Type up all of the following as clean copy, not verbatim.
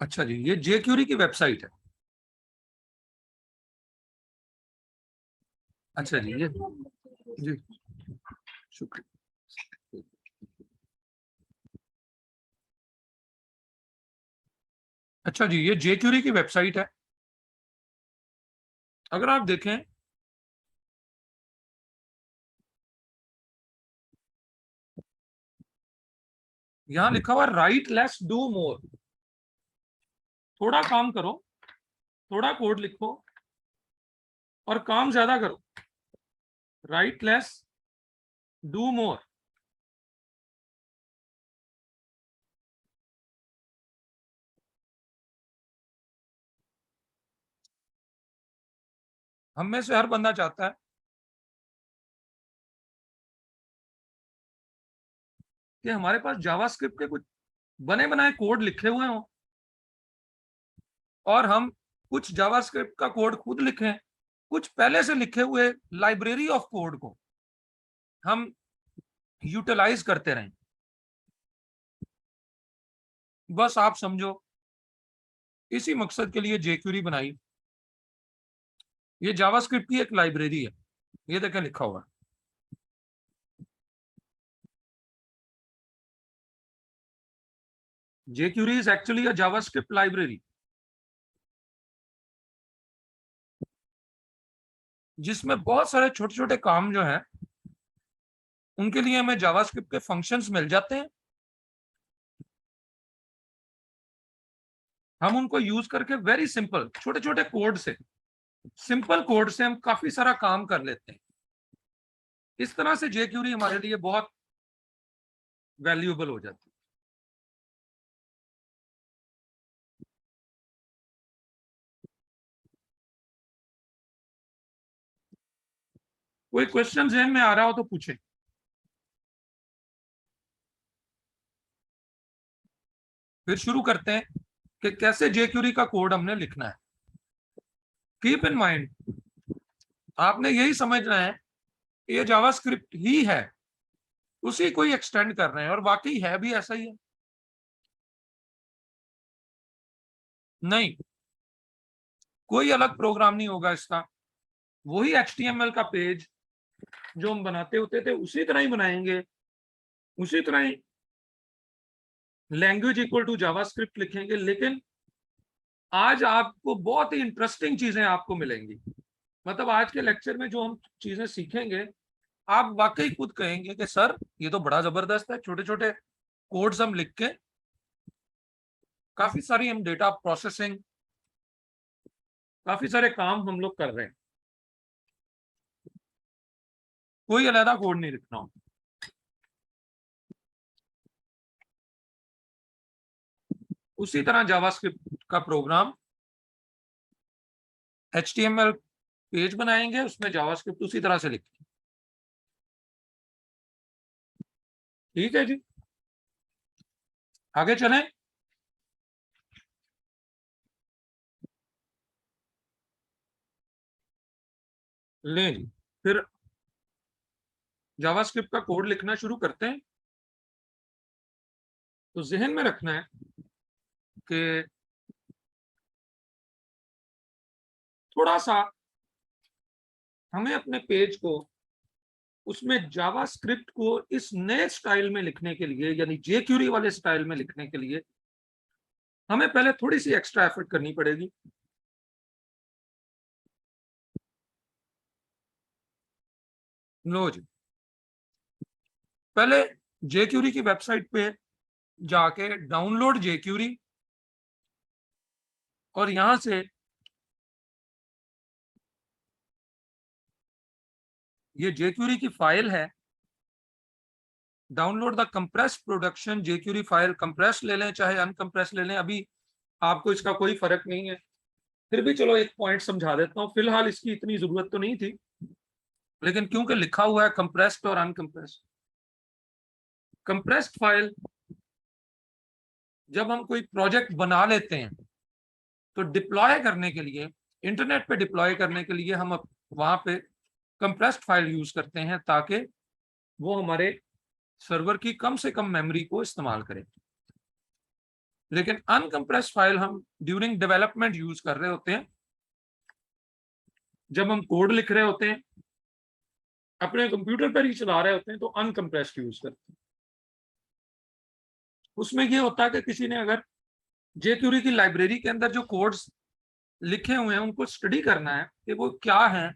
अच्छा जी, ये जेक्यूरी की वेबसाइट है। अच्छा जी, ये जी, शुक्रिया। अच्छा जी, ये जेक्यूरी की वेबसाइट है। अगर आप देखें, यहां लिखा हुआ राइट लेस डू मोर। थोड़ा काम करो, थोड़ा कोड लिखो और काम ज्यादा करो। Right less do more. हम में से हर बंदा चाहता है कि हमारे पास जावास्क्रिप्ट के कुछ बने बनाए कोड लिखे हुए हों और हम कुछ जावास्क्रिप्ट का कोड खुद लिखें, कुछ पहले से लिखे हुए लाइब्रेरी ऑफ कोड को हम यूटिलाइज करते रहें। बस आप समझो, इसी मकसद के लिए जेक्यूरी बनाई। ये जावास्क्रिप्ट की एक लाइब्रेरी है, ये देखें लिखा हुआ है jQuery is actually a JavaScript library, जिसमें बहुत सारे छोटे छोटे काम जो हैं उनके लिए हमें जावास्क्रिप्ट के फंक्शंस मिल जाते हैं। हम उनको यूज करके वेरी सिंपल छोटे छोटे कोड से, सिंपल कोड से हम काफी सारा काम कर लेते हैं। इस तरह से जेक्यूरी हमारे लिए बहुत वैल्यूएबल हो जाती है। कोई क्वेश्चन जहन में आ रहा हो तो पूछे। फिर शुरू करते हैं कि कैसे जेक्यूरी का कोड हमने लिखना है। कीप इन माइंड, आपने यही समझना है ये जावास्क्रिप्ट ही है, उसी को ही एक्सटेंड कर रहे हैं, और वाकई है भी ऐसा ही है। नहीं, कोई अलग प्रोग्राम नहीं होगा इसका। वही HTML का पेज जो हम बनाते होते थे उसी तरह ही बनाएंगे, उसी तरह ही लैंग्वेज इक्वल टू जावास्क्रिप्ट लिखेंगे। लेकिन आज आपको बहुत ही इंटरेस्टिंग चीजें आपको मिलेंगी। मतलब आज के लेक्चर में जो हम चीजें सीखेंगे, आप वाकई खुद कहेंगे कि सर ये तो बड़ा जबरदस्त है। छोटे छोटे कोड्स हम लिख के काफी सारी हम डेटा प्रोसेसिंग, काफी सारे काम हम लोग कर रहे हैं। कोई अलग कोड नहीं लिखना हो। उसी तरह जावास्क्रिप्ट का प्रोग्राम, HTML पेज बनाएंगे, उसमें जावास्क्रिप्ट उसी तरह से लिखेंगे। ठीक है जी, आगे चलें। ले जी, फिर जावास्क्रिप्ट का कोड लिखना शुरू करते हैं। तो जहन में रखना है कि थोड़ा सा हमें अपने पेज को, उसमें जावास्क्रिप्ट को इस नए स्टाइल में लिखने के लिए, यानी जेक्यूरी वाले स्टाइल में लिखने के लिए हमें पहले थोड़ी सी एक्स्ट्रा एफर्ट करनी पड़ेगी। लो जी, पहले जेक्यूरी की वेबसाइट पे जाके डाउनलोड जेक्यूरी, और यहां से ये जेक्यूरी की फाइल है, download the compress production jQuery file. Compress ले लें चाहे अनकंप्रेस ले लें, अभी आपको इसका कोई फर्क नहीं है। फिर भी चलो एक पॉइंट समझा देता हूँ, फिलहाल इसकी इतनी जरूरत तो नहीं थी, लेकिन क्योंकि लिखा हुआ है कंप्रेस्ड और अनकंप्रेस्ड। कंप्रेस्ड फाइल जब हम कोई प्रोजेक्ट बना लेते हैं तो डिप्लॉय करने के लिए, इंटरनेट पे डिप्लॉय करने के लिए हम वहां पे कंप्रेस्ड फाइल यूज करते हैं, ताकि वो हमारे सर्वर की कम से कम मेमोरी को इस्तेमाल करें। लेकिन अनकंप्रेस फाइल हम ड्यूरिंग डेवलपमेंट यूज कर रहे होते हैं, जब हम कोड लिख रहे होते हैं, अपने कंप्यूटर पर ही चला रहे होते हैं, तो अनकंप्रेस्ड यूज करते हैं। उसमें ये होता है कि किसी ने अगर जेक्यूरी की लाइब्रेरी के अंदर जो कोड्स लिखे हुए हैं उनको स्टडी करना है कि वो क्या है,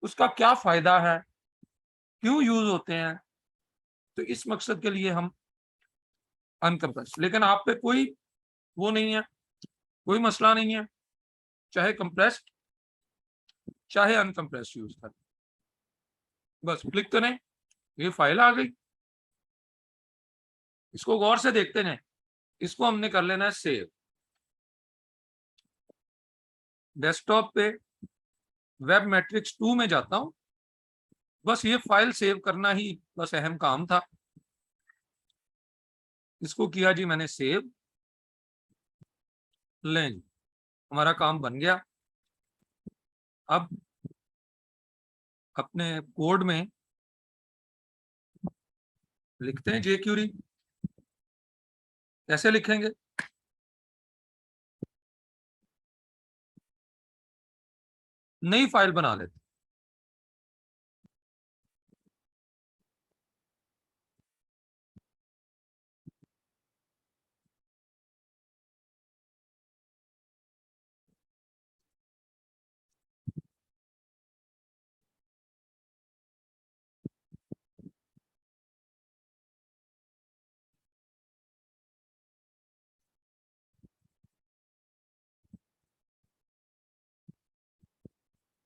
उसका क्या फायदा है, क्यों यूज होते हैं, तो इस मकसद के लिए हम अनकंप्रेस। लेकिन आप पे कोई वो नहीं है, कोई मसला नहीं है, चाहे कंप्रेस्ड चाहे अनकंप्रेस्ड यूज करें, बस क्लिक करें, ये फाइल आ गई। इसको गौर से देखते हैं, इसको हमने कर लेना है सेव। डेस्कटॉप पे वेब मैट्रिक्स 2 में जाता हूं, बस ये फाइल सेव करना ही बस अहम काम था। इसको किया जी मैंने सेव, लें जी हमारा काम बन गया। अब अपने कोड में लिखते हैं जेक्यूरी। कैसे लिखेंगे? नई फाइल बना लेते।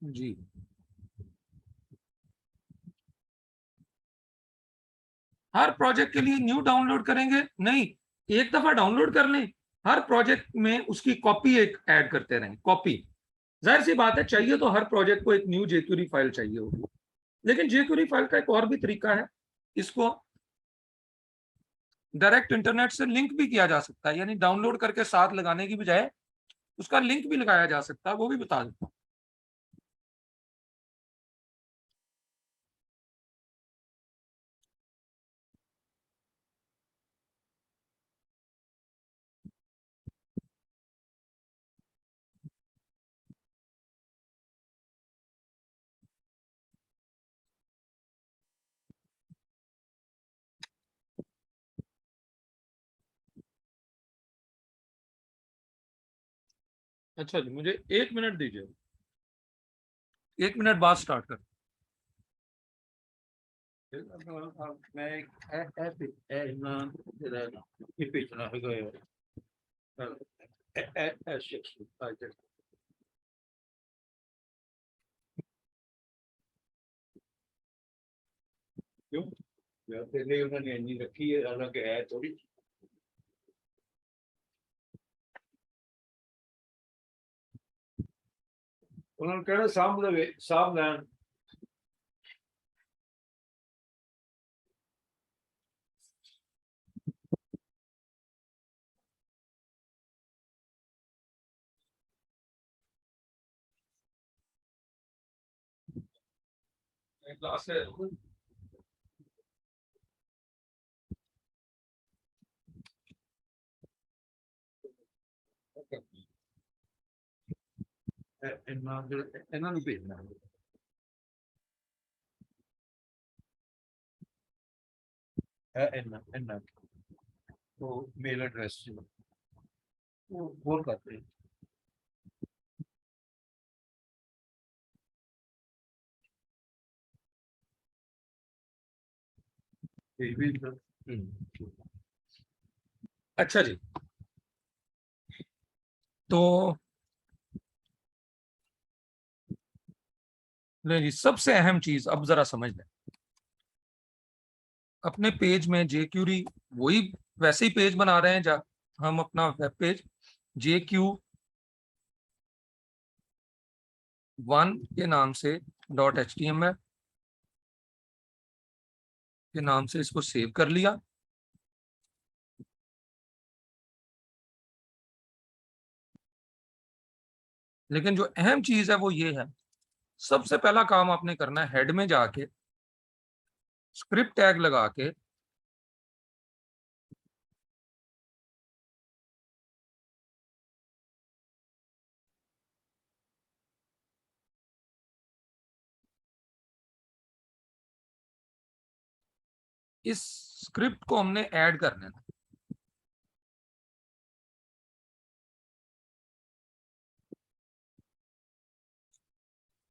जी हर प्रोजेक्ट के लिए न्यू डाउनलोड करेंगे नहीं, एक दफा डाउनलोड कर लें, हर प्रोजेक्ट में उसकी कॉपी एक ऐड करते रहें। कॉपी जाहिर सी बात है, चाहिए तो हर प्रोजेक्ट को एक न्यू जेक्यूरी फाइल चाहिए होगी। लेकिन जेक्यूरी फाइल का एक और भी तरीका है, इसको डायरेक्ट इंटरनेट से लिंक भी किया जा सकता है, यानी डाउनलोड करके साथ लगाने की बजाय उसका लिंक भी लगाया जा सकता है, वो भी बता देता हूं। अच्छा जी, मुझे 1 मिनट दीजिए, 1 मिनट बाद स्टार्ट कर। क्यों तेरे उन्होंने नहीं रखी है, हालांकि है थोड़ी। उन्होंने कहना सामने सामने क्लास है। ਇਹਨਾਂ ਨੂੰ ਭੇਜਣਾ ਹੈ, ਇਹਨਾਂ तो मेल एड्रेस वो बोल करते हैं। अच्छा जी, तो नहीं जी, सबसे अहम चीज अब जरा समझ लें। अपने पेज में जेक्यूरी वही वैसे ही पेज बना रहे हैं जहाँ हम अपना वेब पेज JQ1 के नाम से .html के नाम से इसको सेव कर लिया। लेकिन जो अहम चीज है वो ये है, सबसे पहला काम आपने करना है हेड में जाके स्क्रिप्ट टैग लगा के इस स्क्रिप्ट को हमने ऐड कर लेना।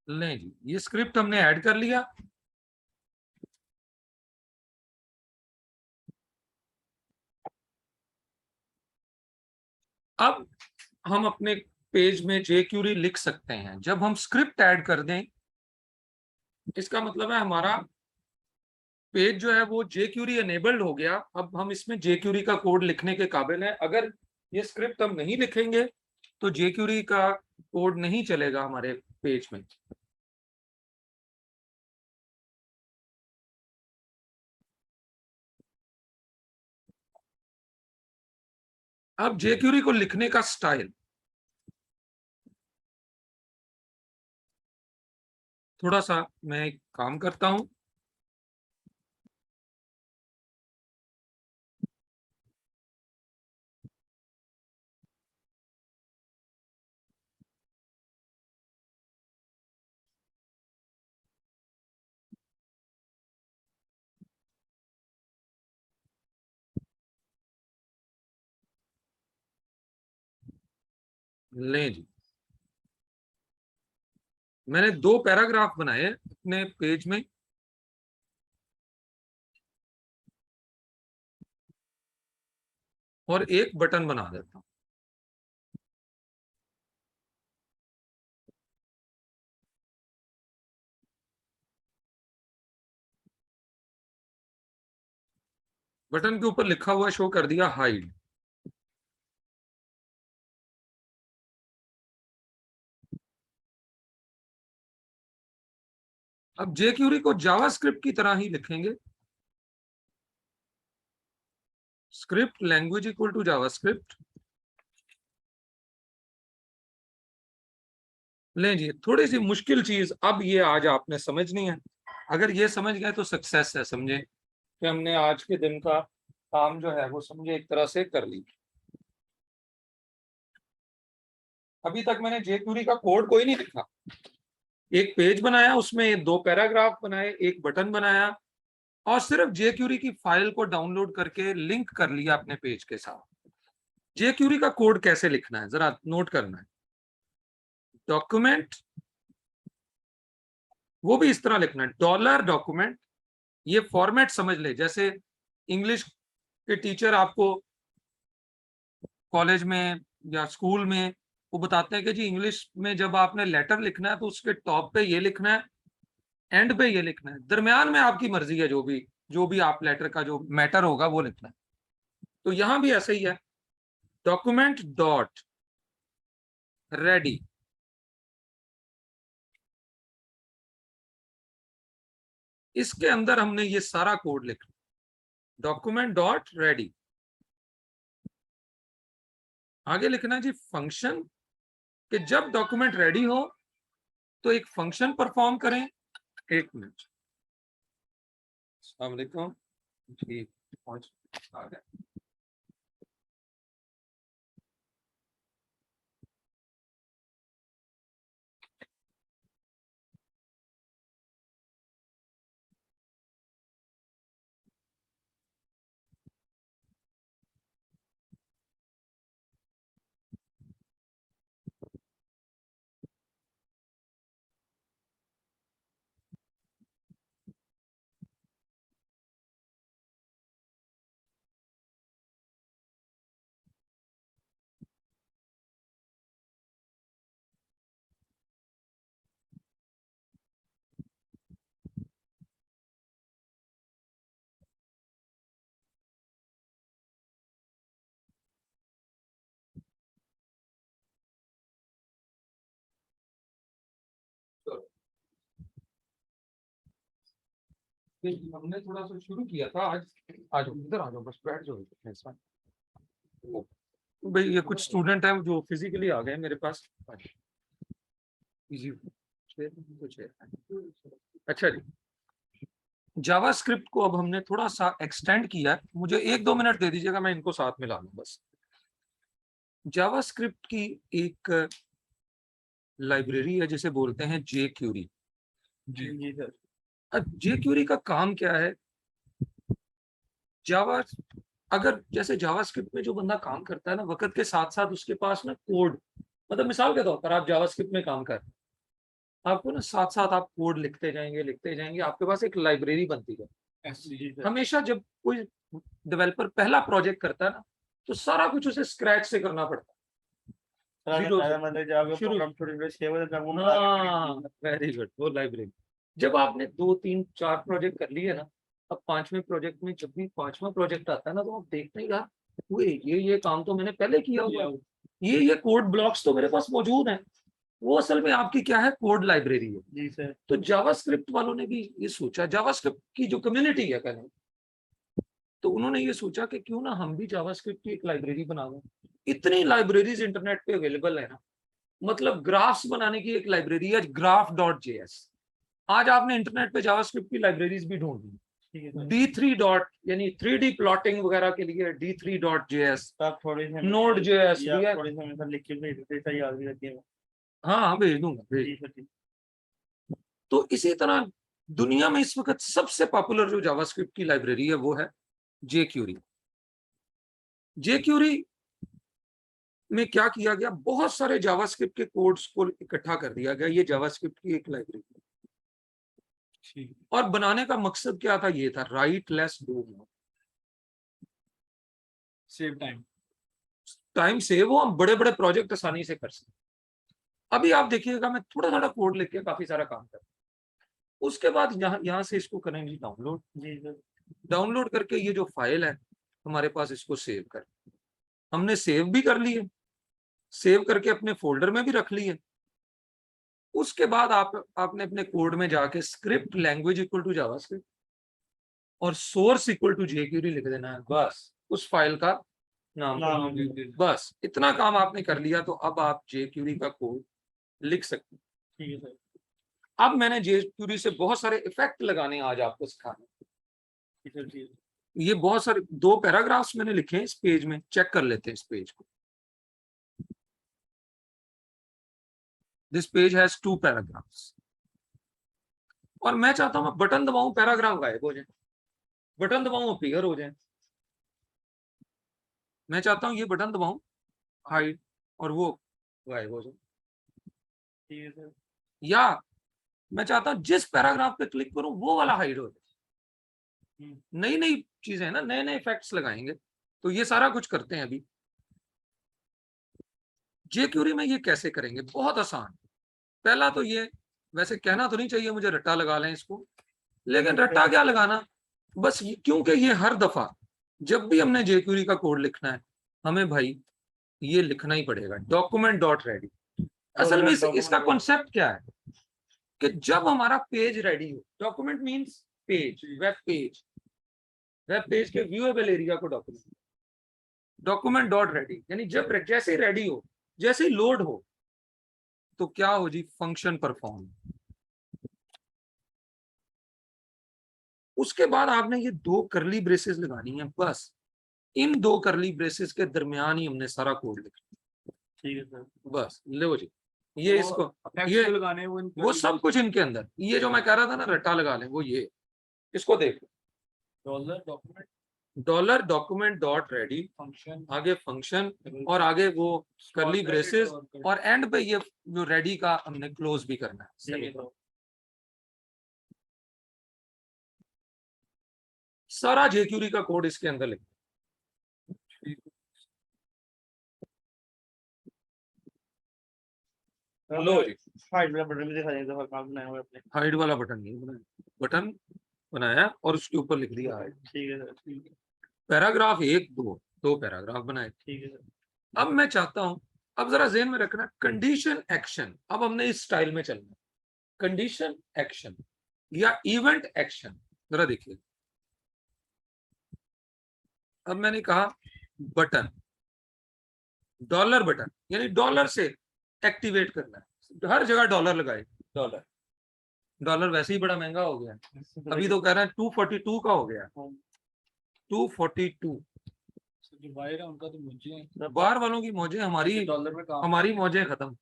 लें जी, ये स्क्रिप्ट हमने ऐड कर लिया। अब हम अपने पेज में jQuery लिख सकते हैं। जब हम स्क्रिप्ट ऐड कर दें, इसका मतलब है हमारा पेज जो है वो jQuery एनेबल्ड हो गया। अब हम इसमें jQuery का कोड लिखने के काबिल हैं। अगर ये स्क्रिप्ट हम नहीं लिखेंगे तो jQuery का कोड नहीं चलेगा हमारे पेज में। अब jQuery को लिखने का स्टाइल, थोड़ा सा मैं एक काम करता हूं। लें जी, मैंने 2 पैराग्राफ बनाए अपने पेज में। और एक बटन बना देता हूं। बटन के ऊपर लिखा हुआ शो कर दिया हाइड। अब jQuery को जावास्क्रिप्ट की तरह ही लिखेंगे। Script language equal to JavaScript. लें जी, थोड़ी सी मुश्किल चीज अब ये आज आपने समझनी है। अगर ये समझ गए तो सक्सेस है, समझे कि हमने आज के दिन का काम जो है वो समझे एक तरह से कर ली। अभी तक मैंने jQuery का कोड कोई नहीं लिखा। एक पेज बनाया, उसमें 2 पैराग्राफ बनाए, एक बटन बनाया और सिर्फ jQuery की फाइल को डाउनलोड करके लिंक कर लिया अपने पेज के साथ। jQuery का कोड कैसे लिखना है जरा नोट करना है। डॉक्यूमेंट, वो भी इस तरह लिखना है, $डॉक्यूमेंट। ये फॉर्मेट समझ ले, जैसे इंग्लिश के टीचर आपको कॉलेज में या स्कूल में वो बताते हैं कि जी इंग्लिश में जब आपने लेटर लिखना है तो उसके टॉप पे ये लिखना है, एंड पे ये लिखना है, दरमियान में आपकी मर्जी है, जो भी आप लेटर का जो मैटर होगा वो लिखना है। तो यहां भी ऐसे ही है, डॉक्यूमेंट डॉट रेडी। इसके अंदर हमने ये सारा कोड लिखना, डॉक्यूमेंट डॉट रेडी। आगे लिखना है जी फंक्शन, कि जब डॉक्यूमेंट रेडी हो तो एक फंक्शन परफॉर्म करें। 1 मिनट। अस्सलाम वालेकुम जी, पहुंच आ गए। तो हमने थोड़ा सा शुरू किया था आज। आ जाओ इधर, आ जाओ, बस बैठ जाओ इसमें। भाई ये कुछ स्टूडेंट हैं जो फिजिकली आ गए मेरे पास। इजी कुछ है। अच्छा जी, जावास्क्रिप्ट को अब हमने थोड़ा सा एक्सटेंड किया है। मुझे 1-2 मिनट दे दीजिएगा, मैं इनको साथ मिला लूं बस। जावास्क्रिप्ट की एक लाइब्रेरी है जिसे बोलते हैं jQuery। जी सर। अब jQuery का काम क्या है? जावा, अगर जैसे जावास्क्रिप्ट में जो बंदा काम करता है ना, वक्त के साथ साथ उसके पास ना कोड, मतलब मिसाल के तौर पर आप जावास्क्रिप्ट में काम कर रहे हैं, आपको ना साथ साथ आप कोड लिखते जाएंगे, आपके पास एक लाइब्रेरी बनती है। हमेशा जब कोई डेवलपर पहला प्रोजेक्ट करता है ना, तो सारा कुछ उसे स्क्रैच से करना पड़ता है, वेरी गुड, वो लाइब्रेरी। जब आपने 2 3 4 प्रोजेक्ट कर लिए ना, अब 5वें प्रोजेक्ट में जब भी 5वां प्रोजेक्ट आता है ना, तो आप देखते हैं यार, ये काम तो मैंने पहले किया हुआ है, ये कोड ब्लॉक्स तो मेरे पास मौजूद हैं। वो असल में आपकी क्या है, कोड लाइब्रेरी है। जी सर। तो जावास्क्रिप्ट वालों ने भी ये सोचा, जावास्क्रिप्ट की जो कम्युनिटी है कहने, तो उन्होंने ये सोचा कि क्यों ना हम भी जावास्क्रिप्ट की एक लाइब्रेरी बना दें। इतनी लाइब्रेरीज इंटरनेट पे अवेलेबल है ना, मतलब ग्राफ्स बनाने की एक लाइब्रेरी है graph.js। आज आपने इंटरनेट पे जावास्क्रिप्ट की लाइब्रेरीज भी ढूंढ ली, D3 डॉट यानी 3D प्लॉटिंग वगैरह के लिए D3.js, Node.js, हाँ भेज दूंगा। तो इसी तरह दुनिया में इस वक्त सबसे पॉपुलर जो जावास्क्रिप्ट की लाइब्रेरी है वो है jQuery। jQuery में क्या किया गया, बहुत सारे जावास्क्रिप्ट के कोड्स को इकट्ठा कर दिया गया, ये जावास्क्रिप्ट की एक लाइब्रेरी। और बनाने का मकसद क्या था, ये था right less do more, save time save हो, हम बड़े बड़े प्रोजेक्ट आसानी से कर सकते। अभी आप देखिएगा, मैं थोड़ा थोड़ा कोड लिख के काफी सारा काम कर, उसके बाद यहाँ से इसको करेंगे डाउनलोड। डाउनलोड करके ये जो फाइल है हमारे पास, इसको सेव कर, हमने सेव भी कर लिए, सेव करके अपने फोल्डर में भी रख लिए। उसके बाद आपने अपने कोड में जाके script language equal to JavaScript और सोर्स इक्वल टू jQuery लिख देना है, बस उस फाइल का नाम बस इतना काम आपने कर लिया, तो अब आप jQuery का कोड लिख सकते हैं। ठीक है सर। अब मैंने jQuery से बहुत सारे इफेक्ट लगाने आज आपको सिखाने। ये बहुत सारे 2 पैराग्राफ्स मैंने लिखे हैं इस पेज में, चेक कर लेते हैं इस पेज को। दिस पेज हैज 2 पैराग्राफ्स, और मैं चाहता हूं बटन दबाऊं पैराग्राफ गायब हो जाए, बटन दबाऊं अपीयर हो जाए। मैं चाहता हूं ये बटन दबाऊं हाइड और वो गायब हो जाए, या मैं चाहता हूं जिस पैराग्राफ पे क्लिक करूं वो वाला हाइड हो जाए। नई नई चीजें हैं ना, नए नए इफेक्ट्स लगाएंगे, तो ये सारा कुछ करते हैं अभी। jQuery में ये कैसे करेंगे, बहुत आसान। पहला तो ये, वैसे कहना तो नहीं चाहिए मुझे रट्टा लगा लें इसको, लेकिन रट्टा क्या लगाना, बस क्योंकि ये हर दफा जब भी हमने jQuery का कोड लिखना है, हमें भाई ये लिखना ही पड़ेगा, डॉक्यूमेंट डॉट रेडी। असल में इसका कॉन्सेप्ट क्या है कि जब हमारा पेज रेडी हो, document means page, web page, web page के व्यूएबल एरिया को डॉक्यूमेंट, डॉक्यूमेंट डॉट रेडी यानी जब जैसे रेडी हो, जैसे लोड हो, तो क्या हो जी, फंक्शन परफॉर्म। उसके बाद आपने ये 2 करली ब्रेसेस लगानी है, बस इन 2 करली ब्रेसेस के दरमियान ही हमने सारा कोड लिखना। ठीक है सर। बस लो जी, ये इसको ये लगाने वो सब कुछ इनके अंदर, ये जो मैं कह रहा था ना रट्टा लगा लें, वो ये, इसको देख, dollar document dot ready, function आगे फंक्शन, और आगे वो करली ब्रेसेस, और एंड पे ये जो रेडी का हमने क्लोज भी करना है। सारा jQuery का कोड इसके अंदर लिख, लो जी, हाइड वाला बटन भी दिखा देंगे, हाइड वाला बटन नहीं बनाया, बटन बनाया और उसके ऊपर लिख दिया हाइड। ठीक है सर। पैराग्राफ 1 2 पैराग्राफ बनाए। ठीक है सर। अब मैं चाहता हूं, अब जरा ज़हन में रखना, कंडीशन एक्शन, अब हमने इस स्टाइल में चलना, कंडीशन एक्शन या इवेंट एक्शन। जरा देखिए, अब मैंने कहा बटन, डॉलर बटन यानी डॉलर से एक्टिवेट करना है, हर जगह डॉलर लगाए, डॉलर, डॉलर वैसे ही बड़ा महंगा हो गया, अभी तो कह रहे हैं 242 का हो गया, 242। जो बाहर है उनका तो मौजें हैं, बाहर वालों की मौजें, हमारी डॉलर में काम, हमारी मौजें खत्म।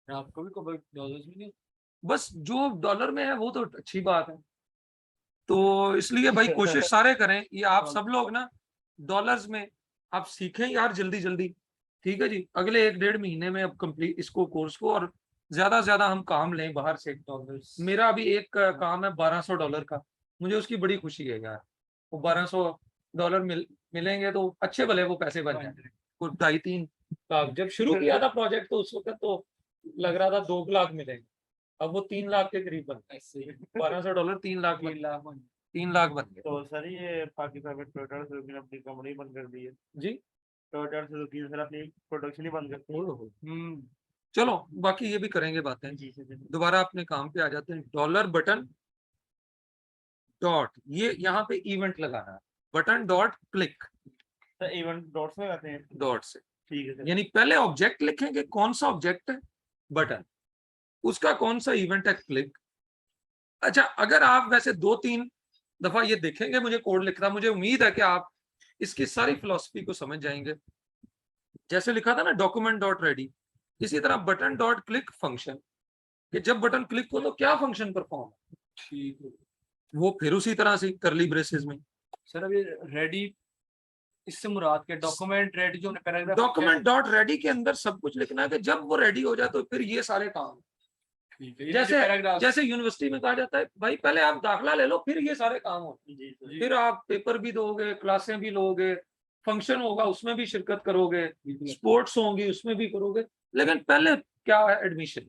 आपको भी डॉलर में नहीं, बस जो डॉलर में है वो तो अच्छी बात है, तो इसलिए भाई कोशिश सारे करें, ये आप सब लोग ना डॉलर्स में आप सीखें यार जल्दी जल्दी, ठीक है जी। अगले 1-1.5 महीने में अब कंप्लीट इसको कोर्स को, और ज्यादा से ज्यादा हम काम लें बाहर से। मेरा अभी एक काम है $1200 का, मुझे उसकी बड़ी खुशी है यार। वो $1200 मिलेंगे तो अच्छे भले वो पैसे बन जाएंगे। वो 2.5-3 लाख जब शुरू किया था प्रोजेक्ट तो उस वक्त तो लग रहा था 2 लाख मिलेंगे, अब वो 3 लाख के करीब बन गए। $1200 3 लाख 3 लाख बन गए। तो सर ये पाकिस्तान में टोयोटा सुजुकी ने अपनी कंपनी बंद कर दी है जी, टोयोटा सुजुकी ने सर अपनी प्रोडक्शन ही बंद कर दी। चलो बाकी ये भी करेंगे बातें। जी सर। दोबारा अपने काम पे आ जाते हैं। डॉलर बटन डॉट, ये यहाँ पे इवेंट लगाना है, button dot click sir event dots में आते हैं डॉट से, ठीक है सर। यानी पहले ऑब्जेक्ट लिखेंगे, कौन सा ऑब्जेक्ट है बटन, उसका कौन सा इवेंट है क्लिक। अच्छा, अगर आप वैसे 2-3 दफा ये देखेंगे मुझे कोड लिखना, मुझे उम्मीद है कि आप इसकी सारी फिलॉसफी को समझ जाएंगे। जैसे लिखा था ना डॉक्यूमेंट डॉट रेडी, इसी तरह बटन डॉट क्लिक फंक्शन, कि जब बटन क्लिक हो तो क्या फंक्शन परफॉर्म, ठीक है, वो फिर उसी तरह से करली ब्रेसेस में। सर अभी रेडी इससे मुराद के डॉक्यूमेंट रेडी जो पैराग्राफ डॉक्यूमेंट डॉट रेडी के अंदर सब कुछ लिखना है कि जब वो रेडी हो जाए तो फिर ये सारे काम, जैसे यूनिवर्सिटी में कहा जाता है भाई पहले आप दाखला ले लो फिर ये सारे काम हो, फिर आप पेपर भी दोगे, क्लासें भी लोगे, फंक्शन होगा उसमें भी शिरकत करोगे, स्पोर्ट्स होंगी उसमें भी करोगे, लेकिन पहले क्या है एडमिशन।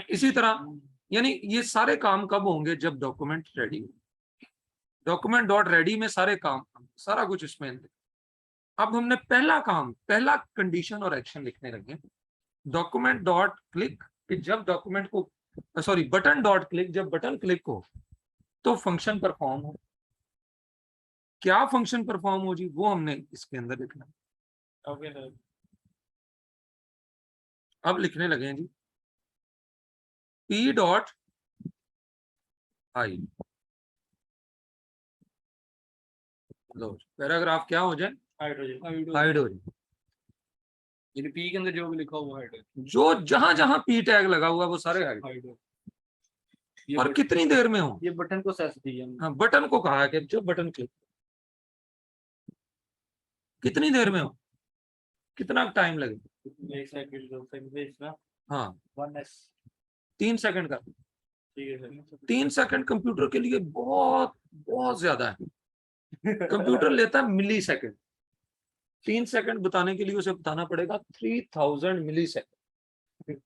इसी तरह यानी ये सारे काम कब होंगे, जब डॉक्यूमेंट रेडी हो। डॉक्यूमेंट डॉट रेडी में सारे काम, सारा कुछ इसमें। अब हमने पहला काम, पहला कंडीशन और एक्शन लिखने लगे। डॉक्यूमेंट डॉट क्लिक, कि जब डॉक्यूमेंट को, सॉरी बटन डॉट क्लिक, जब बटन क्लिक हो तो फंक्शन परफॉर्म हो। क्या फंक्शन परफॉर्म हो जी, वो हमने इसके अंदर लिखना। Okay sir. अब लिखने लगे हैं जी पी डॉट हाइड, लो पैराग्राफ क्या हो जाए, हाइड हो जाए। पी के अंदर जो भी लिखा हुआ है, जो जहां जहां पी टैग लगा हुआ वो सारे हाइड हो। और कितनी देर में हो, ये बटन को सेंस दिया, हाँ बटन को कहा कि जब बटन क्लिक, कितनी देर में हो, कितना टाइम लगे, 1 सेकंड 2 सेकंड हाँ 1s 3 सेकंड का। ठीक है सर। 3 सेकंड कंप्यूटर के लिए बहुत बहुत ज्यादा है। कंप्यूटर लेता है मिली सेकंड, 3 सेकंड बताने के लिए उसे बताना पड़ेगा 3000 मिली सेकंड।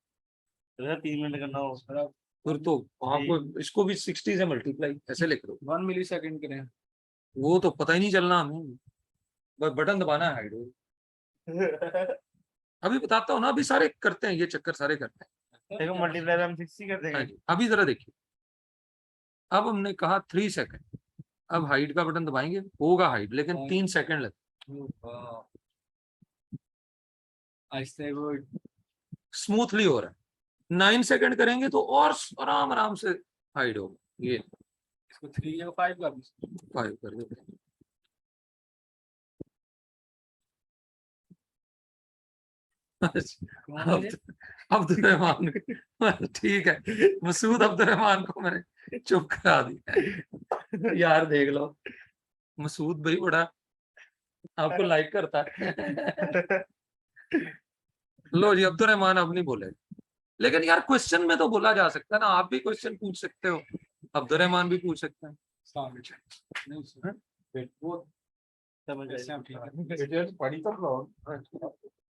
3 मिनट करना हो फिर तो आपको इसको भी 60 से मल्टीप्लाई ऐसे लिख दो, 1 मिली सेकंड करें, वो तो पता ही नहीं चलना हमें, बस बटन दबाना है हाइड हो। अभी बताता हूँ ना, अभी सारे करते हैं ये चक्कर, सारे करते हैं। देखो मल्टीप्लाई हम 60 कर देंगे। हाँ जी, अभी जरा देखिए, अब हमने कहा 3 सेकंड, अब हाइड का बटन दबाएंगे होगा हाइड, लेकिन 3 सेकंड लगते, ऐसे वो स्मूथली हो रहा है। 9 सेकंड करेंगे तो और आराम आराम से हाइड होगा। ये इसको 3 या 5 कर 5 कर देते हैं। अब्दुल रहमान, ठीक है, मसूद अब्दुल रहमान को मैंने चुप करा दिया। यार देख लो, मसूद भाई बड़ा आपको लाइक करता है। लो जी, अब्दुल रहमान अब नहीं बोले, लेकिन यार क्वेश्चन में तो बोला जा सकता है ना, आप भी क्वेश्चन पूछ सकते हो, अब्दुल रहमान भी पूछ सकते हैं।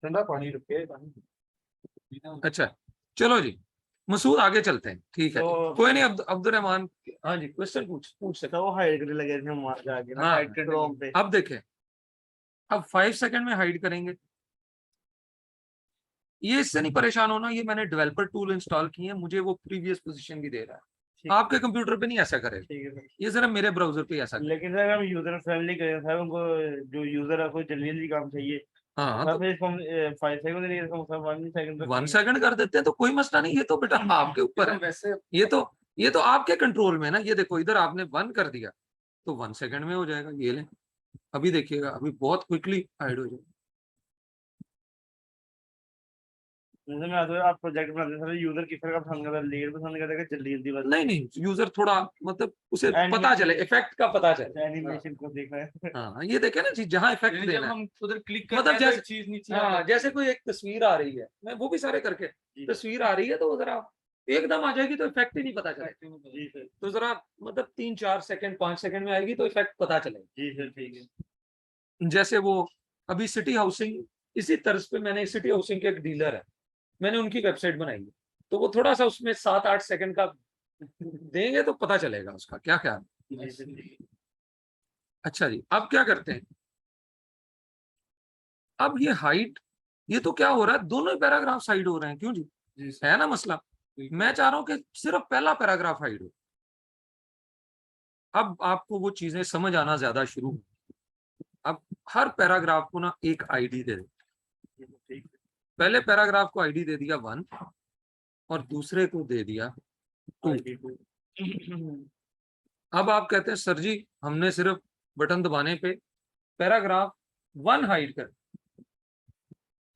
ठंडा पानी रुके। अच्छा चलो जी, मसूद आगे चलते हैं, ठीक है तो कोई नहीं। अब्दुल रहमान, हाँ जी क्वेश्चन पूछ सकते तो वो हाइड करने लगे थे वहां जाके ना, हाँ, हाइड क्रोम पे। अब देखें, अब 5 सेकंड में हाइड करेंगे। ये इससे नहीं परेशान होना, ये मैंने डेवलपर टूल इंस्टॉल किए हैं, मुझे वो प्रीवियस पोजीशन भी दे रहा है। आपके कंप्यूटर पे नहीं ऐसा करेगा, ठीक है सर। ये जरा मेरे ब्राउजर पे ऐसा करेगा। लेकिन सर हम यूजर फ्रेंडली करें सर, उनको जो यूजर है कोई जल्दी जल्दी काम चाहिए। हाँ तो फिर इसको 5 सेकंड नहीं, इसको 1 सेकंड 1 सेकंड कर देते हैं तो कोई मसला नहीं, ये तो बेटा आपके ऊपर है। वैसे ये तो आपके कंट्रोल में है ना। ये देखो इधर आपने 1 कर दिया तो 1 सेकंड में हो जाएगा। ये ले, अभी देखिएगा, अभी बहुत क्विकली हाइड हो जाएगा। जैसे मैं आता आप प्रोजेक्ट बनाते सर यूजर किस तरह का पसंद करता है, लेट पसंद करता है जल्दी जल्दी बस नहीं नहीं, यूजर थोड़ा मतलब उसे Animation- पता चले, इफेक्ट का पता चले। एनिमेशन को देखना है। हाँ ये देखे ना जी, जहाँ इफेक्ट जब देना है। हम उधर क्लिक मतलब करते हैं तो जैसे- एक चीज नीचे हाँ आती है। जैसे कोई एक तस्वीर आ रही है, मैं वो भी सारे करके, जी तस्वीर आ रही है तो जरा एकदम आ जाएगी तो इफेक्ट ही नहीं पता चलेगा। जी सर, तो जरा मतलब 3-4 सेकंड 5 सेकंड में आएगी तो इफेक्ट पता चलेगा। जी सर ठीक है। जैसे वो अभी सिटी हाउसिंग, इसी तर्ज पे मैंने सिटी हाउसिंग के एक डीलर है, मैंने उनकी वेबसाइट बनाई है, तो वो थोड़ा सा उसमें 7-8 सेकंड का देंगे तो पता चलेगा उसका क्या क्या। जी सर ठीक है। अच्छा जी, अब क्या करते हैं, अब ये हाइट, ये तो क्या हो रहा है, दोनों ही पैराग्राफ हाइड हो रहे हैं, क्यों जी, जी सर, है ना मसला। बिल्कुल। मैं चाह रहा हूं कि सिर्फ पहला पैराग्राफ हाइड हो। अब आपको वो चीजें समझ आना ज्यादा शुरू हुई। अब हर पैराग्राफ को ना एक आईडी दे दे। ठीक है। पहले पैराग्राफ को आईडी दे दिया 1 और दूसरे को दे दिया 2। ID को। अब आप कहते हैं सर जी हमने सिर्फ बटन दबाने पे पैराग्राफ 1 हाइड कर,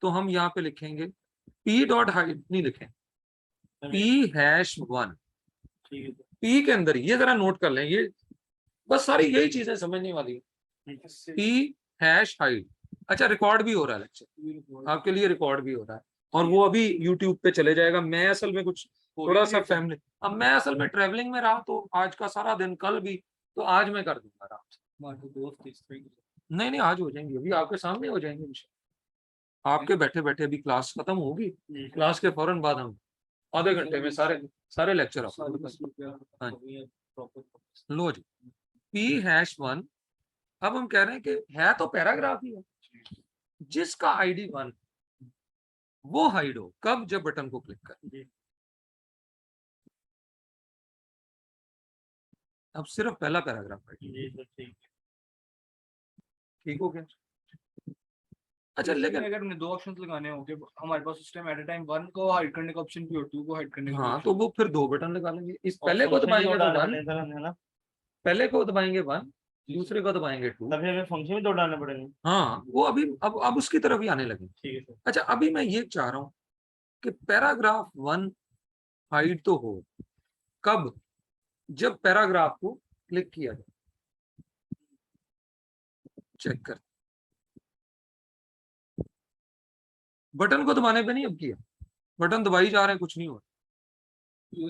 तो हम यहाँ पे लिखेंगे p डॉट हाइड नहीं लिखें, p#1। ठीक है p के अंदर ये जरा नोट कर लें, ये बस सारी यही चीजें समझने वाली है। p#हाइड। अच्छा रिकॉर्ड भी हो रहा है लेक्चर, आपके लिए रिकॉर्ड भी हो रहा है और वो अभी यूट्यूब पे चले जाएगा। मैं असल में कुछ थोड़ा सा फैमिली, अब मैं असल में ट्रेवलिंग में रहा तो आज का सारा दिन, कल भी, तो आज मैं कर दूंगा आराम से। नहीं नहीं आज हो जाएंगे, अभी आपके सामने हो जाएंगे इंशाल्लाह। आपके बैठे बैठे अभी क्लास खत्म होगी, क्लास के फौरन बाद हम आधे घंटे में सारे सारे लेक्चर हाँ लो जी, p#1। अब हम कह रहे हैं कि है तो पैराग्राफ ही है, जिसका आईडी 1 वो हाइड हो कब, जब बटन को क्लिक कर। अब सिर्फ पहला पैराग्राफ हाइड, जी सर ठीक है। ठीक हो गया। अच्छा अच्छा लेकिन अगर हमने दो ऑप्शंस लगाने होंगे हमारे पास उस टाइम एट अ टाइम 1 को हाइड करने का ऑप्शन भी और 2 को हाइड करने का हाँ तो वो फिर 2 बटन लगा लेंगे, इस पहले को function भी दबाएंगे तो डालने 1, पड़ेंगे सर हमें, है ना? पहले को दबाएंगे 1, दूसरे को दबाएंगे 2। तभी हमें फंक्शन भी 2 डालने पड़ेंगे। हाँ वो अभी अब उसकी तरफ ही आने लगे। ठीक है सर। अच्छा अभी मैं ये चाह रहा हूं कि पैराग्राफ 1 हाइड तो हो कब, जब पैराग्राफ को क्लिक किया जाए। चेक कर, बटन को दबाने पे नहीं अब किया, बटन दबाई जा रहे हैं, कुछ नहीं हो रहा,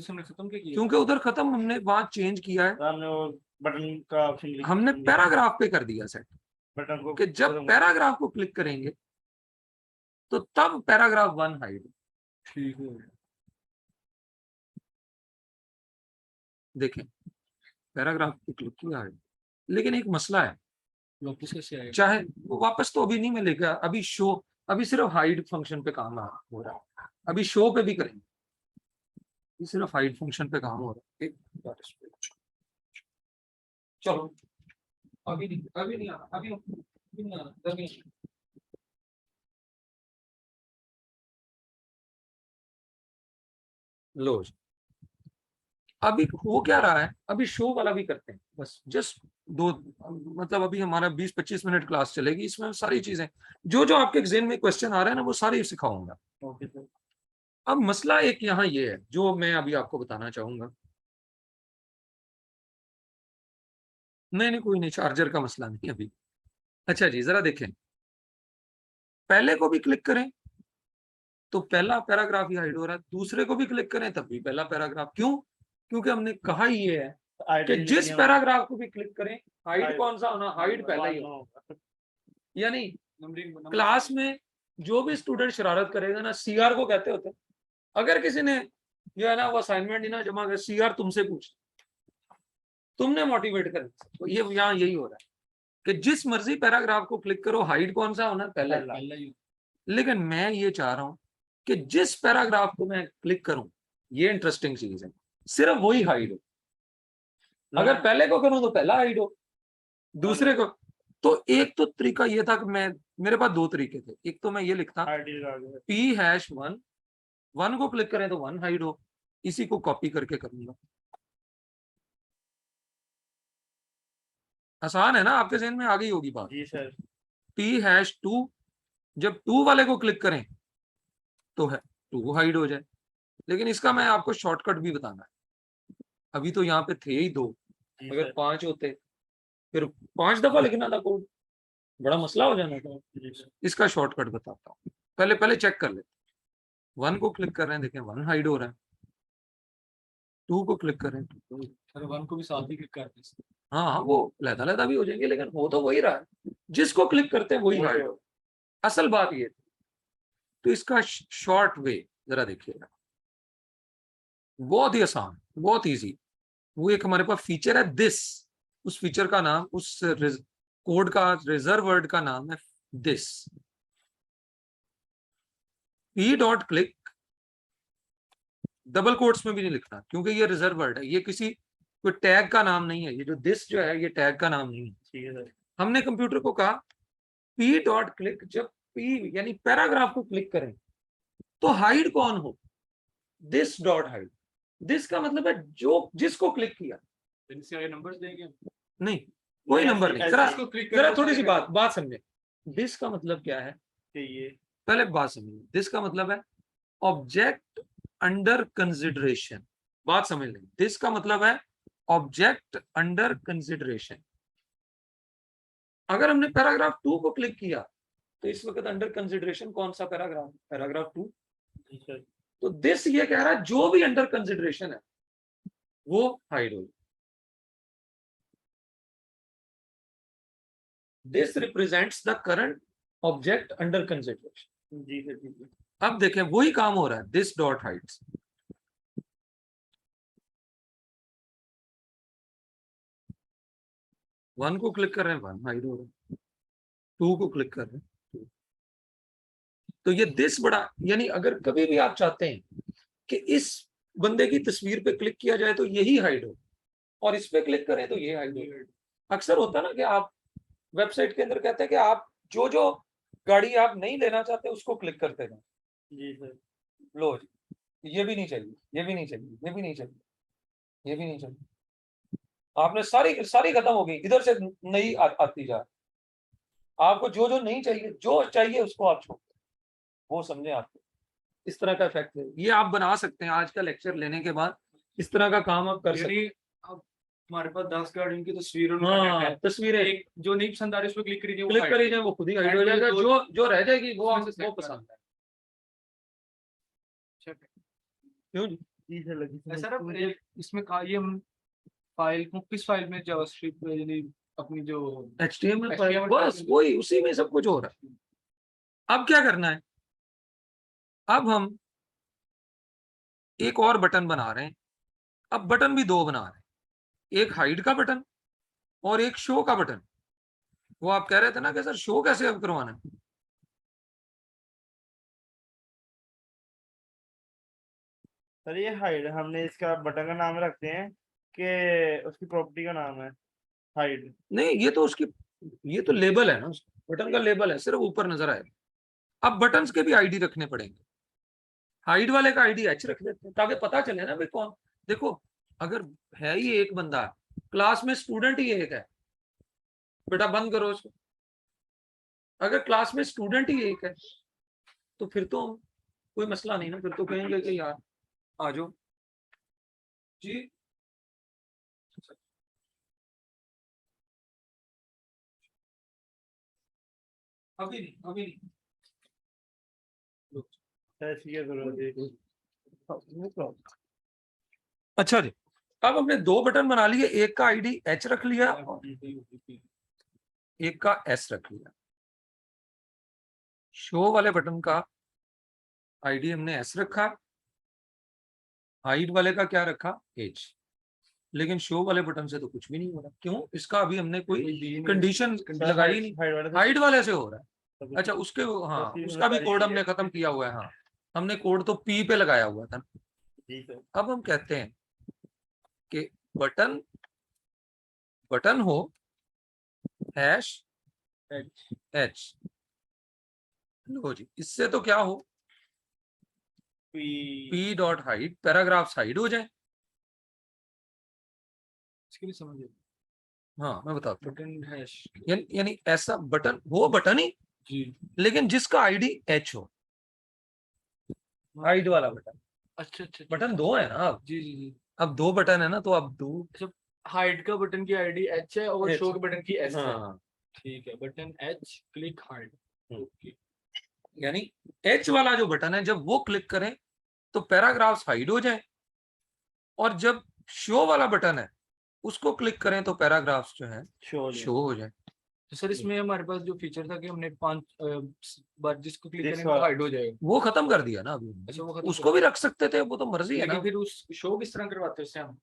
हमने खत्म क्या किया क्योंकि उधर खत्म, हमने वहां चेंज किया है, तो हमने वो बटन का ऑप्शन हमने पैराग्राफ पे कर दिया सेट, बटन को कि जब पैराग्राफ को क्लिक करेंगे तो तब पैराग्राफ 1 हाइड। ठीक है देखें पैराग्राफ को क्लिक किया है, लेकिन एक मसला है, वापस कैसे आएगा चाहे वो वापस तो अभी नहीं मिलेगा, अभी शो, अभी सिर्फ हाइड फंक्शन पे काम हो रहा है, अभी शो पे भी करेंगे, ये सिर्फ हाइड फंक्शन पे काम हो रहा है। एक बार इस पे चलो, अभी नहीं आ रहा, अभी नहीं आ रहा, 10 मिनट। लो जी, अभी हो क्या रहा है, अभी शो वाला भी करते हैं, बस जस्ट 2, मतलब अभी हमारा 20-25 मिनट क्लास चलेगी, इसमें सारी चीजें जो जो आपके एग्जाम में क्वेश्चन आ रहे हैं ना वो सारी सिखाऊंगा। Okay sir. अब मसला एक यहाँ ये है जो मैं अभी आपको बताना चाहूंगा, नहीं कोई नहीं, चार्जर का मसला नहीं अभी। अच्छा जी जरा देखें, पहले को भी क्लिक करें तो पहला पैराग्राफ ही हाइड हो रहा है, दूसरे को भी क्लिक करें तब भी पहला पैराग्राफ, क्यों, क्योंकि हमने कहा ही ये है कि जिस पैराग्राफ को भी क्लिक करें, हाइड कौन सा होना, हाइड पहला ही होगा। यानी क्लास में जो भी स्टूडेंट शरारत करेगा ना, सीआर को कहते होते, अगर किसी ने जो है ना वो असाइनमेंट ही ना जमा कर, सीआर तुमसे पूछ, तुमने मोटिवेट कर, तो ये यहाँ यही हो रहा है कि जिस मर्जी पैराग्राफ को क्लिक करो, हाइड कौन सा होना, पहला ही। लेकिन मैं ये चाह रहा हूं कि जिस पैराग्राफ को मैं क्लिक करूं, ये इंटरेस्टिंग चीज है, सिर्फ वही हाइड हो। अगर पहले को करूं तो पहला हाइड हो, दूसरे को, तो एक तो तरीका ये था कि मैं, मेरे पास 2 तरीके थे, एक तो मैं ये लिखता p#1, 1 को क्लिक करें तो 1 हाइड हो, इसी को कॉपी करके करूंगा। आसान है ना, आपके जहन में आ गई होगी बात। जी सर। p#2, जब 2 वाले को क्लिक करें तो है 2 हाइड हो जाए। लेकिन इसका मैं आपको शॉर्टकट भी बताना है। अभी तो यहाँ पे थे ही 2, जी अगर सर, 5 होते फिर 5 दफा लिखना था कोड, बड़ा मसला हो जाना था। जी सर, इसका शॉर्टकट बताता हूँ। पहले चेक कर ले। 1 को क्लिक कर रहे हैं, देखें 1 हाइड हो रहा है। 2 को क्लिक कर रहे हैं, अगर 1 को भी साथ ही क्लिक करते हैं। हाँ हाँ, वो लहदा भी हो जाएंगे, लेकिन हो तो वही रहा है। जिसको क्लिक करते हैं वही हाइड हो। असल बात ये। तो इसका शॉर्ट वे जरा देखिएगा, बहुत ही आसान, बहुत इजी। वो एक हमारे पास फीचर है दिस, उस फीचर का नाम, उस कोड का रिजर्व वर्ड का नाम है this. p dot click double quotes में भी नहीं लिखना, क्योंकि ये रिजर्व वर्ड है, ये किसी कोई टैग का नाम नहीं है। ये जो दिस जो है ये टैग का नाम नहीं है। ठीक है सर, हमने कंप्यूटर को कहा p डॉट क्लिक, जब p यानी पैराग्राफ को क्लिक करें तो हाइड कौन हो, दिस डॉट हाइड। दिस का मतलब है जो जिसको क्लिक किया, इनसे आगे नंबर्स देंगे। नहीं कोई नंबर नहीं। जरा इसको क्लिक जरा थोड़ी सी बात समझे। दिस का मतलब क्या है, चाहिए, पहले बात समझिए। दिस का मतलब है ऑब्जेक्ट अंडर कंसिडरेशन। बात समझ लें, दिस का मतलब है ऑब्जेक्ट अंडर कंसिडरेशन। अगर हमने पैराग्राफ 2 को क्लिक किया तो इस वक्त अंडर कंसिडरेशन कौन सा पैराग्राफ, पैराग्राफ 2। जी सर, तो दिस ये कह रहा है जो भी अंडर कंसिडरेशन है वो हाइड हो। This represents the current object under consideration. जी सर, ठीक है, अब देखें वही काम हो रहा है, दिस डॉट हाइड्स। 1 को क्लिक कर रहे हैं 1 हाइड हो रहा है, 2 को क्लिक कर रहे हैं 2। तो ये दिस बड़ा, यानी अगर कभी भी आप चाहते हैं कि इस बंदे की तस्वीर पे क्लिक किया जाए तो यही हाइड हो, और इस पे क्लिक करें तो ये हाइड हो। अक्सर होता है ना कि आप वेबसाइट के अंदर कहते हैं कि आप जो जो गाड़ी आप नहीं लेना चाहते उसको क्लिक करते हैं। जी सर, लो जी, ये भी नहीं चाहिए, ये भी नहीं चाहिए, ये भी नहीं चाहिए, ये भी नहीं चाहिए। आपने सारी सारी खत्म हो गई, इधर से नई आती जा। आपको जो जो नहीं चाहिए, जो चाहिए उसको आप छोड़, वो समझे आपको। इस तरह का इफेक्ट है, ये आप बना सकते हैं। आज का लेक्चर लेने के बाद इस तरह का काम आप कर सकते हैं। यानी अब हमारे पास 10 गाड़ियों की तस्वीर हाँ, तस्वीरें एक जो नहीं पसंद आ रही उस पर क्लिक करिए, क्लिक करी जाए वो खुद ही हाइड हो जाएगा। जो जो रह जाएगी वो उसमें आपको से वो select पसंद है। कर। क्यों जी? जी सर, लगी समझ। सर अब इसमें ये हम फाइल को किस फाइल में जावास्क्रिप्ट में यानी अपनी जो HTML फाइल, HTML बस वही, उसी में सब कुछ हो रहा है। अब क्या करना है, अब हम एक और बटन बना रहे हैं। अब बटन भी 2 बना रहे हैं, एक हाइड का बटन और एक शो का बटन। वो आप कह रहे थे ना कि सर शो कैसे अब करवाना है। सर ये हाइड हमने इसका बटन का नाम रखते हैं कि उसकी प्रॉपर्टी का नाम है हाइड। नहीं, ये तो उसकी, ये तो लेबल है ना, बटन का लेबल है, सिर्फ ऊपर नजर आएगा। अब बटन्स के भी आईडी रखने पड़ेंगे। हाइड वाले का आईडी H रख देते हैं ताकि पता चले ना भाई कौन। देखो, अगर है ही एक बंदा, क्लास में स्टूडेंट ही एक है, बेटा बंद करो उसको। अगर क्लास में स्टूडेंट ही एक है तो फिर तो कोई मसला नहीं ना, फिर तो कहेंगे कि यार आ जाओ जी। अभी नहीं, अभी नहीं। सर ठीक है सर, अच्छा जी, अब हमने 2 बटन बना लिए, एक का आईडी H रख लिया और एक का S रख लिया। शो वाले बटन का आईडी हमने S रखा, हाइड वाले का क्या रखा, H। लेकिन शो वाले बटन से तो कुछ भी नहीं हो रहा। क्यों? इसका अभी हमने कोई कंडीशन लगाई नहीं, हाइड वाले से हो रहा है। अच्छा, उसके हाँ, उसका भी कोड हमने खत्म किया हुआ है। हाँ, हमने कोड तो P पे लगाया हुआ था। जी सर, अब हम कहते हैं कि बटन बटन हो हैश H। लो जी, इससे तो क्या हो, P dot hide, paragraph hide हो जाए। इसके लिए समझिए हाँ, मैं बताता हूँ। बटन हैश यानी ऐसा बटन हो, बटन ही जी, लेकिन जिसका आईडी H हो। हाइड वाला बटन। अच्छा अच्छा बटन दो है ना अब, जी जी जी। अब दो बटन है ना, तो अब दो। हाइड का बटन की आईडी एच है और H, शो के बटन की एस है। हाँ, ठीक है, button H click hide. Okay. यानी एच वाला जो बटन है जब वो क्लिक करें तो पैराग्राफ्स हाइड हो जाए, और जब शो वाला बटन है उसको क्लिक करें तो पैराग्राफ्स जो है शो शो हो जाए। तो सर इसमें हमारे पास जो फीचर था कि हमने 5 बार जिसको क्लिक जिस करेंगे तो बार- हाइड हो जाएगा। वो खत्म कर दिया ना अभी। अच्छा वो खत्म उसको भी रख सकते थे, वो तो मर्जी है लेकिन ना। फिर उस शो किस तरह करवाते हैं उससे हम?